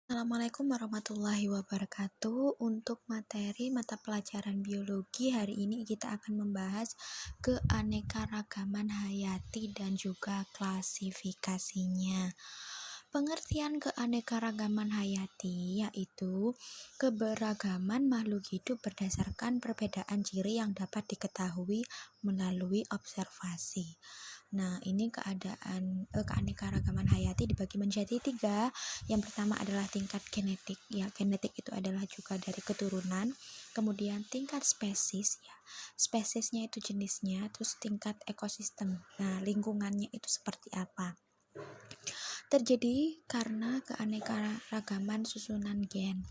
Assalamualaikum warahmatullahi wabarakatuh. Untuk materi mata pelajaran biologi hari ini kita akan membahas keanekaragaman hayati dan juga klasifikasinya. Pengertian keanekaragaman hayati yaitu keberagaman makhluk hidup berdasarkan perbedaan ciri yang dapat diketahui melalui observasi. Nah, ini keanekaragaman hayati dibagi menjadi 3. Yang pertama adalah tingkat genetik. Ya, genetik itu adalah juga dari keturunan. Kemudian tingkat spesies, ya. Spesiesnya itu jenisnya, terus tingkat ekosistem. Nah, lingkungannya itu seperti apa? Terjadi karena keanekaragaman susunan gen.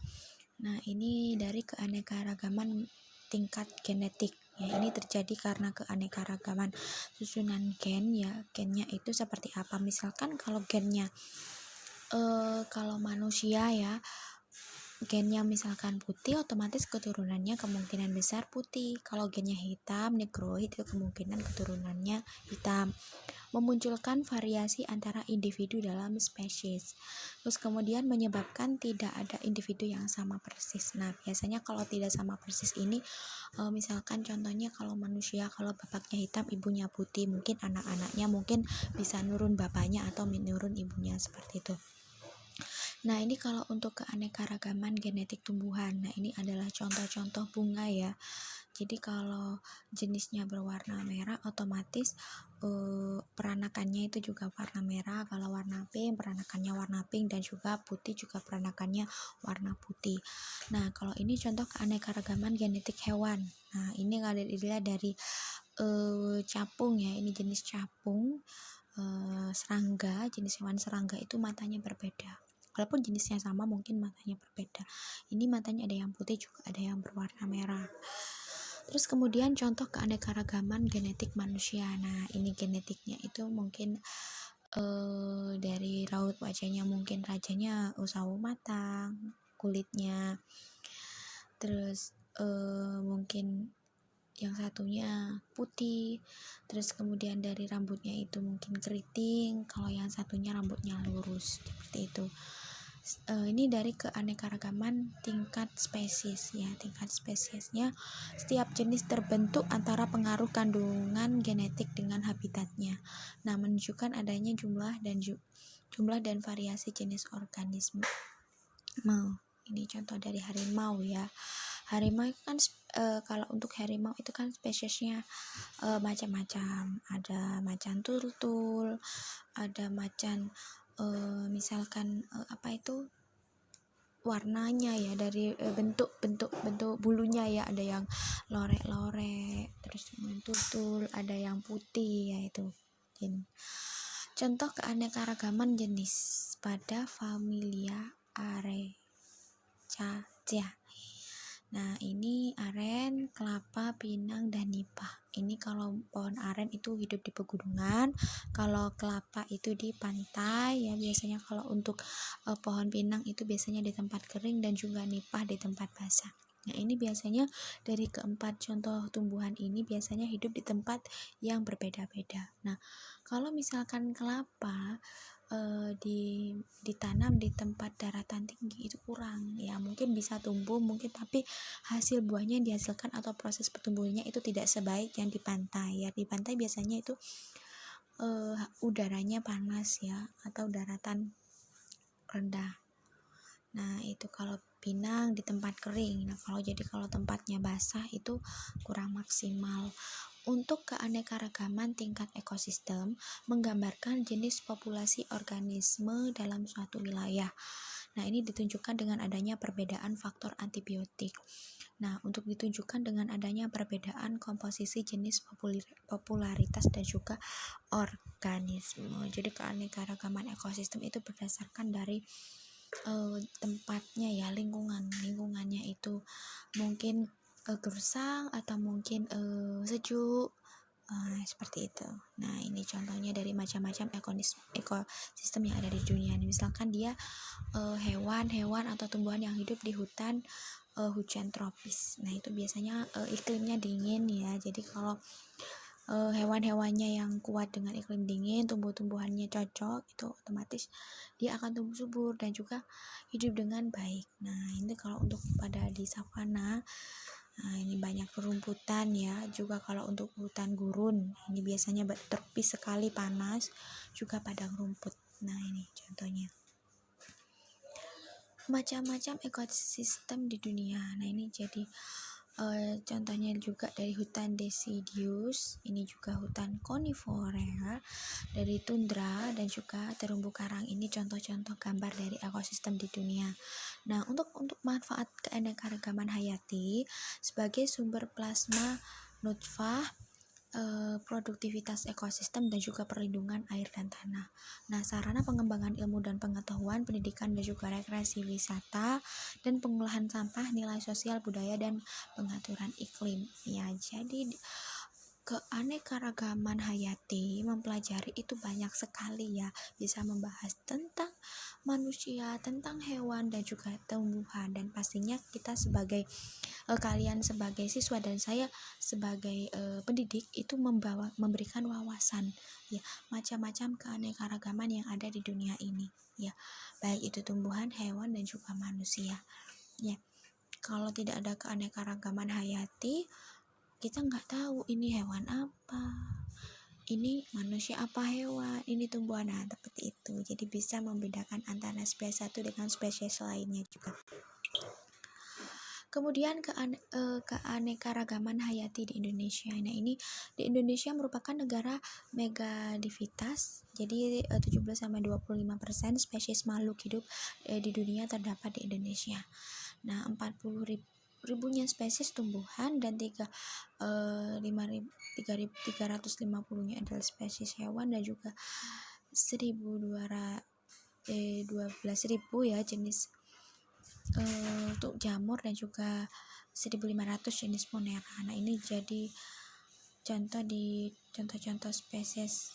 Nah, ini dari keanekaragaman tingkat genetik. Ya, ini terjadi karena keanekaragaman susunan gen, ya. Gennya itu seperti apa? Misalkan kalau gennya kalau manusia ya, gennya misalkan putih, otomatis keturunannya kemungkinan besar putih. Kalau gennya hitam, negroid, itu kemungkinan keturunannya hitam. Memunculkan variasi antara individu dalam spesies. Terus kemudian menyebabkan tidak ada individu yang sama persis. Nah, biasanya kalau tidak sama persis ini misalkan contohnya kalau manusia, kalau bapaknya hitam, ibunya putih, mungkin anak-anaknya mungkin bisa nurun bapaknya atau menurun ibunya, seperti itu. Nah, ini kalau untuk keanekaragaman genetik tumbuhan. Nah, ini adalah contoh-contoh bunga ya. Jadi kalau jenisnya berwarna merah, otomatis peranakannya itu juga warna merah. Kalau warna pink, peranakannya warna pink, dan juga putih juga peranakannya warna putih. Nah, kalau ini contoh keanekaragaman genetik hewan. Nah, ini kalau dilihat dari capung ya, ini jenis capung. Serangga, jenis hewan serangga itu matanya berbeda. Walaupun jenisnya sama, mungkin matanya berbeda. Ini matanya ada yang putih, juga ada yang berwarna merah. Terus kemudian contoh keanekaragaman genetik manusia. Nah, ini genetiknya itu mungkin dari raut wajahnya, mungkin rajanya sawo matang, kulitnya. Terus mungkin yang satunya putih, terus kemudian dari rambutnya itu mungkin keriting, kalau yang satunya rambutnya lurus, seperti itu. Ini dari keanekaragaman tingkat spesies ya. Tingkat spesiesnya, setiap jenis terbentuk antara pengaruh kandungan genetik dengan habitatnya. Nah, menunjukkan adanya jumlah dan variasi jenis organisme. Ini contoh dari harimau ya. Harimau itu kan kalau untuk harimau itu kan spesiesnya macam-macam. Ada macan turtul, ada macan misalkan apa itu warnanya ya, dari bentuk bulunya ya, ada yang lorek-lorek, terus turtul, ada yang putih ya, itu. Contoh keanekaragaman jenis pada familia Arecaceae. Nah, ini aren, kelapa, pinang, dan nipah. Ini kalau pohon aren itu hidup di pegunungan, kalau kelapa itu di pantai ya. Biasanya kalau untuk pohon pinang itu biasanya di tempat kering, dan juga nipah di tempat basah. Nah, ini biasanya dari keempat contoh tumbuhan ini biasanya hidup di tempat yang berbeda-beda. Nah, kalau misalkan kelapa ditanam di tempat daratan tinggi itu kurang ya, mungkin bisa tumbuh mungkin, tapi hasil buahnya yang dihasilkan atau proses pertumbuhannya itu tidak sebaik yang di pantai ya. Di pantai biasanya itu udaranya panas ya, atau daratan rendah. Nah, itu kalau pinang di tempat kering. Nah, kalau tempatnya basah itu kurang maksimal. Untuk keanekaragaman tingkat ekosistem menggambarkan jenis populasi organisme dalam suatu wilayah. Nah, ini ditunjukkan dengan adanya perbedaan faktor antibiotik. Nah, untuk ditunjukkan dengan adanya perbedaan komposisi jenis, popularitas, dan juga organisme. Jadi keanekaragaman ekosistem itu berdasarkan dari tempatnya ya, lingkungannya itu mungkin gersang atau mungkin sejuk, seperti itu. Nah, ini contohnya dari macam-macam ekosistem yang ada di dunia. Misalkan dia hewan atau tumbuhan yang hidup di hutan hujan tropis. Nah, itu biasanya iklimnya dingin ya. Jadi kalau hewan-hewannya yang kuat dengan iklim dingin, tumbuh-tumbuhannya cocok, itu otomatis dia akan tumbuh subur dan juga hidup dengan baik. Nah, ini kalau untuk pada di savana, nah ini banyak rumputan ya. Juga kalau untuk hutan gurun, ini biasanya tropis sekali, panas, juga padang rumput. Nah, ini contohnya. Macam-macam ekosistem di dunia. Nah, ini jadi contohnya juga dari hutan deciduous, ini juga hutan konifera, dari tundra dan juga terumbu karang. Ini contoh-contoh gambar dari ekosistem di dunia. Nah, untuk manfaat keanekaragaman hayati sebagai sumber plasma nutfah, produktivitas ekosistem dan juga perlindungan air dan tanah. Nah, sarana pengembangan ilmu dan pengetahuan, pendidikan dan juga rekreasi wisata, dan pengolahan sampah, nilai sosial budaya dan pengaturan iklim. Ya, jadi keanekaragaman hayati mempelajari itu banyak sekali ya, bisa membahas tentang manusia, tentang hewan dan juga tumbuhan, dan pastinya kita sebagai kalian sebagai siswa dan saya sebagai pendidik itu memberikan wawasan ya, macam-macam keanekaragaman yang ada di dunia ini ya, baik itu tumbuhan, hewan dan juga manusia ya. Kalau tidak ada keanekaragaman hayati, kita nggak tahu ini hewan apa, ini manusia apa hewan, ini tumbuhan, nah seperti itu. Jadi bisa membedakan antara spesies satu dengan spesies lainnya juga. Kemudian keanekaragaman hayati di Indonesia. Nah, ini di Indonesia merupakan negara megadivitas. Jadi 17-25% spesies makhluk hidup di dunia terdapat di Indonesia. Nah, 40.000-nya spesies tumbuhan dan 3.350-nya adalah spesies hewan, dan juga 12.000 ya jenis untuk jamur, dan juga 1.500 jenis monera. Nah, ini jadi contoh spesies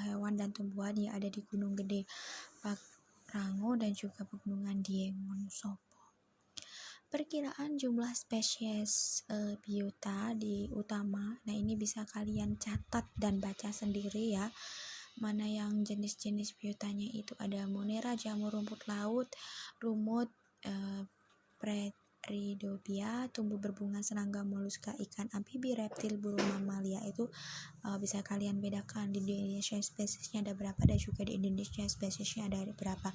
hewan dan tumbuhan yang ada di Gunung Gede Pangrango dan juga Pegunungan Dieng Wonosobo. Perkiraan jumlah spesies biota di utama. Nah, ini bisa kalian catat dan baca sendiri ya. Mana yang jenis-jenis biotanya itu ada monera, jamur rumput laut, lumut, Preridobia, tumbuh berbunga, serangga, moluska, ikan, amfibi, reptil, burung, mamalia. Itu bisa kalian bedakan di Indonesia spesiesnya ada berapa, dan juga di Indonesia spesiesnya ada berapa.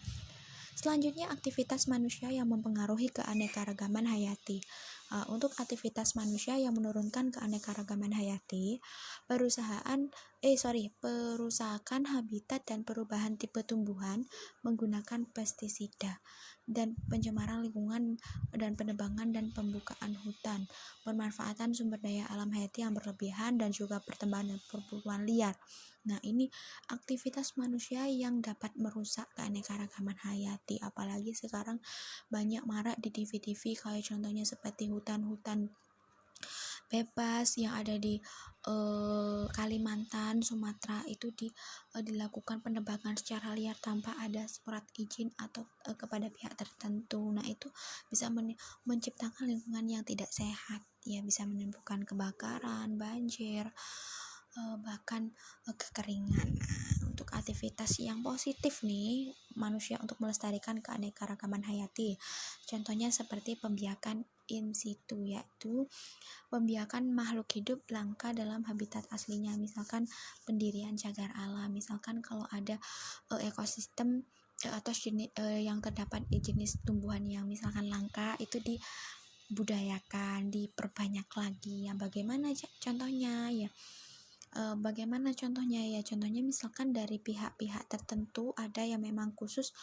Selanjutnya, aktivitas manusia yang mempengaruhi keanekaragaman hayati. Untuk aktivitas manusia yang menurunkan keanekaragaman hayati, perusakan habitat dan perubahan tipe tumbuhan menggunakan pestisida, dan pencemaran lingkungan dan penebangan dan pembukaan hutan, pemanfaatan sumber daya alam hayati yang berlebihan, dan juga pertambangan dan perburuan liar. Nah, ini aktivitas manusia yang dapat merusak keanekaragaman hayati. Apalagi sekarang banyak marak di TV-TV, kayak contohnya seperti hutan-hutan bebas yang ada di Kalimantan, Sumatera, itu dilakukan penebangan secara liar tanpa ada surat izin atau kepada pihak tertentu. Nah, itu bisa menciptakan lingkungan yang tidak sehat ya, bisa menimbulkan kebakaran, banjir, bahkan kekeringan. Nah, untuk aktivitas yang positif nih manusia untuk melestarikan keanekaragaman hayati, contohnya seperti pembiakan in situ, yaitu pembiakan makhluk hidup langka dalam habitat aslinya, misalkan pendirian cagar alam. Misalkan kalau ada ekosistem atau jenis yang terdapat jenis tumbuhan yang misalkan langka, itu dibudayakan, diperbanyak lagi. Yang bagaimana contohnya ya? Contohnya misalkan dari pihak-pihak tertentu ada yang memang khusus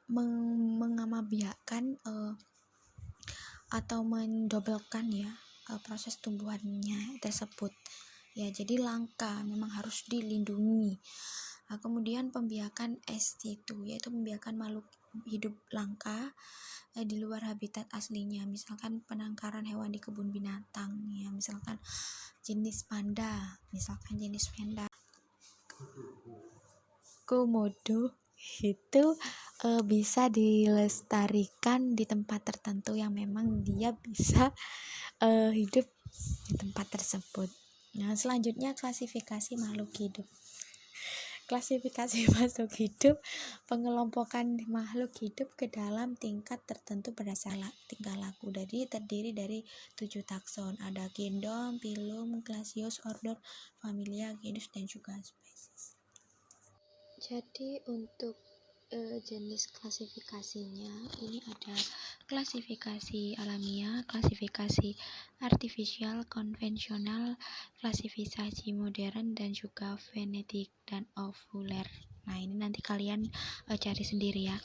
mengamabiakan atau mendobelkan ya proses tumbuhannya tersebut ya, jadi langka, memang harus dilindungi. Kemudian pembiakan situ, yaitu membiarkan makhluk hidup langka di luar habitat aslinya, misalkan penangkaran hewan di kebun binatang ya, misalkan jenis panda, komodo itu bisa dilestarikan di tempat tertentu yang memang dia bisa hidup di tempat tersebut. Nah, selanjutnya klasifikasi makhluk hidup. Klasifikasi makhluk hidup, pengelompokan makhluk hidup ke dalam tingkat tertentu berdasarkan tingkah laku. Jadi terdiri dari 7 takson. Ada kingdom, phylum, classius, order, familia, genus, dan juga spesies. Jadi untuk jenis klasifikasinya ini ada klasifikasi alamiah, klasifikasi artifisial, konvensional, klasifikasi modern, dan juga genetik dan ovuler. Nah, ini nanti kalian cari sendiri ya.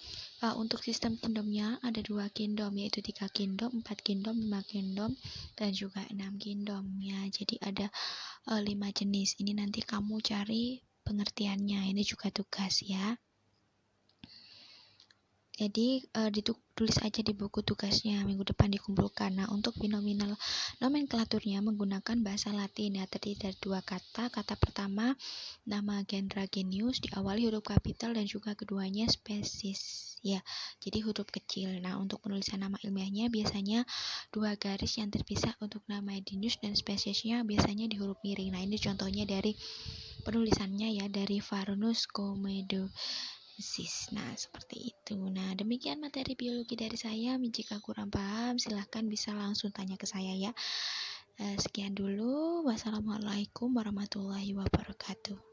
Untuk sistem kingdomnya ada 2 kingdom, yaitu 3 kingdom, 4 kingdom, 5 kingdom, dan juga 6 kingdom ya. Jadi ada 5 jenis. Ini nanti kamu cari pengertiannya. Ini juga tugas ya. Jadi ditulis aja di buku tugasnya, minggu depan dikumpulkan. Nah, untuk binominal nomenklaturnya menggunakan bahasa Latin ya, terdiri dari 2 kata. Kata pertama nama genera genius diawali huruf kapital dan juga keduanya spesies ya. Jadi huruf kecil. Nah, untuk penulisan nama ilmiahnya biasanya 2 garis yang terpisah untuk nama genus dan spesiesnya biasanya di huruf miring. Nah, ini contohnya dari penulisannya ya, dari Varunus Comedoensis. Nah, seperti itu. Nah, demikian materi biologi dari saya. Jika kurang paham, silahkan bisa langsung tanya ke saya ya. Sekian dulu. Wassalamualaikum warahmatullahi wabarakatuh.